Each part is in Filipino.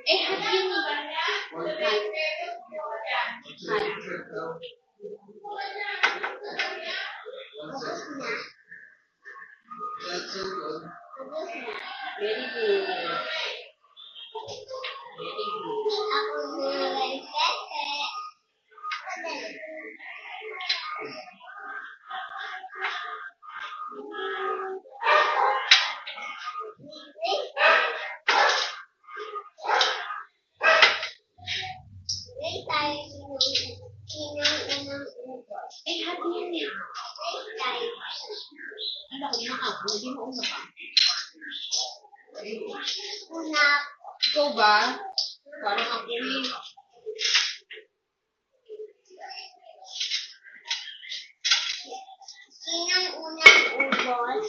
Eh, hot yun eh. Hot. Very good. Very good. Eh, hot yun eh. Ano ko na ako? Hindi mo una ka. Ikaw ba? Parang ako eh. Sinang unang ubos?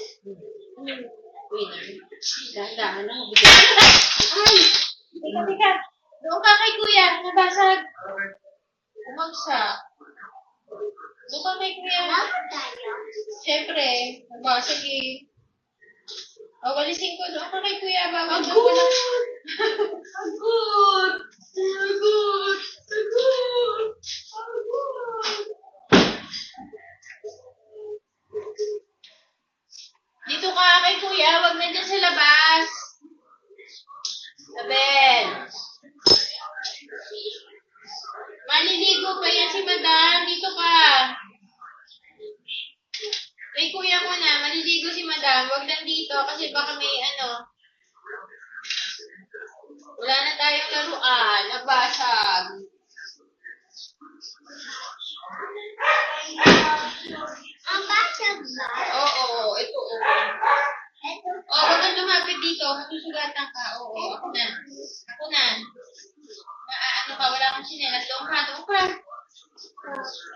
Winner. Dahan-dahan na. Ay! Teka. Doon ka kay kuya. Nabasag. Umagsak. Doon ka kay kuya. Siyempre. Nabasag eh. Walisin ko. Doon ka kay kuya. Agod! Agod! Agod! Agod! Dito ka kay kuya. Huwag na dyan sa labas. Abel. Maliligo pa yan si madam. Dito ka. Kay kuya mo na. Maliligo si madam. Huwag lang dito kasi baka may ano. Wala na tayong laruan. Nabasag. Ang basag ba? Oo. Ito oo. Ito. Huwag kang lumapit dito. Matusugatan ka. Oo. Ako na. Ako na. Ano ka? Wala kang sinelas. Doon ka. Doon ka.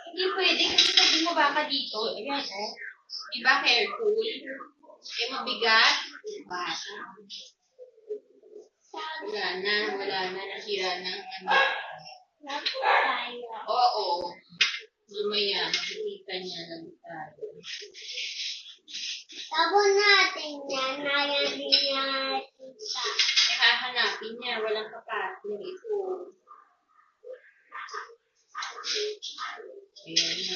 Hindi pwede kasi pag bumaba ka dito. Ayan oh. Diba careful? Eh mabigat. Basa. Wala na. Nasira na. Lapo tayo. Oo. Lumaya. Makikita niya lang tayo. Tapos natin yan. Ngayon din niya kita. Eh hahanapin niya. Walang kapatid. Ito. Ayan na.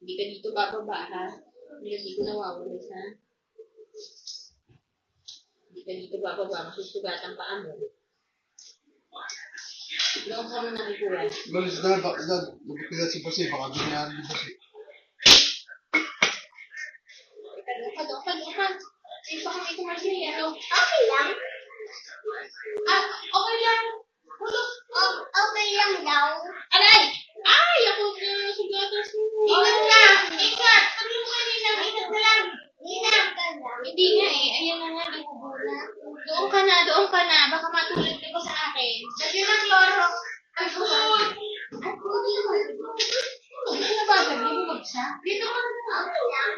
Hindi ka dito bababa ha. Hindi ko nawawala ha. Hindi ka dito bababa. Masusugatan pa mo. Doon ka muna kay kuya. Malis na, magpipilat si Basi, baka ganyan ni Basi. Doon ka. Eh, baka may tumasya yan. Okay lang. Okay lang. Hulog. Okay lang daw. Aray! Ay! Ako na sugatan sa Ingat na. Ingat. Sabi mo kanina, ingat na lang. Ingat ka lang. Hindi nga eh. Ayan na nga. Doon ka na. Baka matulad ka pa sa akin. Lagyan ng kloro. Agod! Ano na ba? Sabi mo magsa? Dito ka na. Okay lang.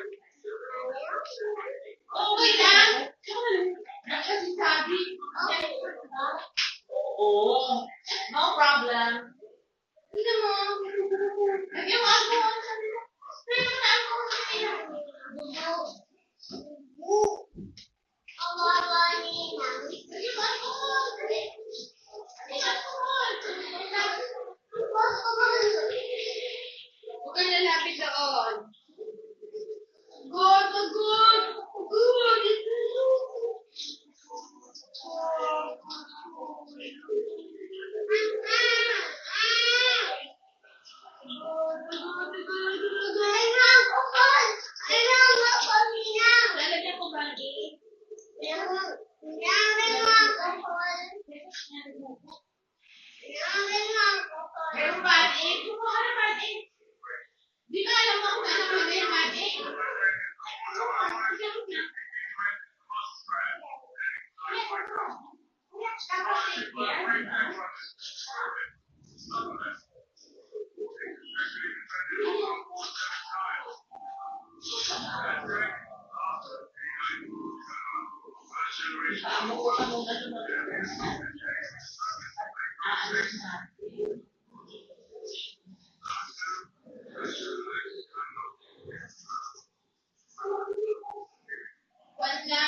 Okay lang. Kasi sabi. Oo. No problem. Tingnan mo. Lagyan mo ako. Sabi mo. Sabi mo na ako. Ang wawa nina. Lagyan mo ako. Huwag kang lalapit doon. Good. Lalagyan ko ba? Meron ba? Kumuha na ba? Di ba alam mo kung ano ba meron ba? Mo ka muna Wala.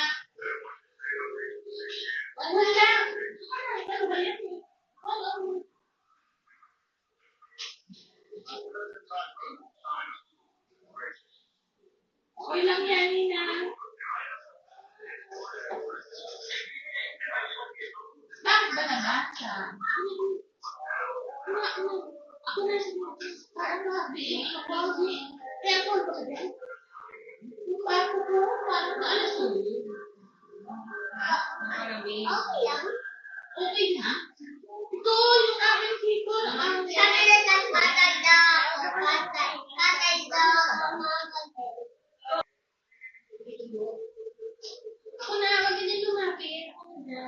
Basa. Ako na sa mga. Paano habi? Kaya ako ba ka dyan? Paano ko? Paano ka alas mo? Ha? Marami. Okay lang. Okay na? Ito, yung aking siko. Sabi na lang, patay daw. Patay. Patay daw. Ako na, wag na lumapit. Ako na.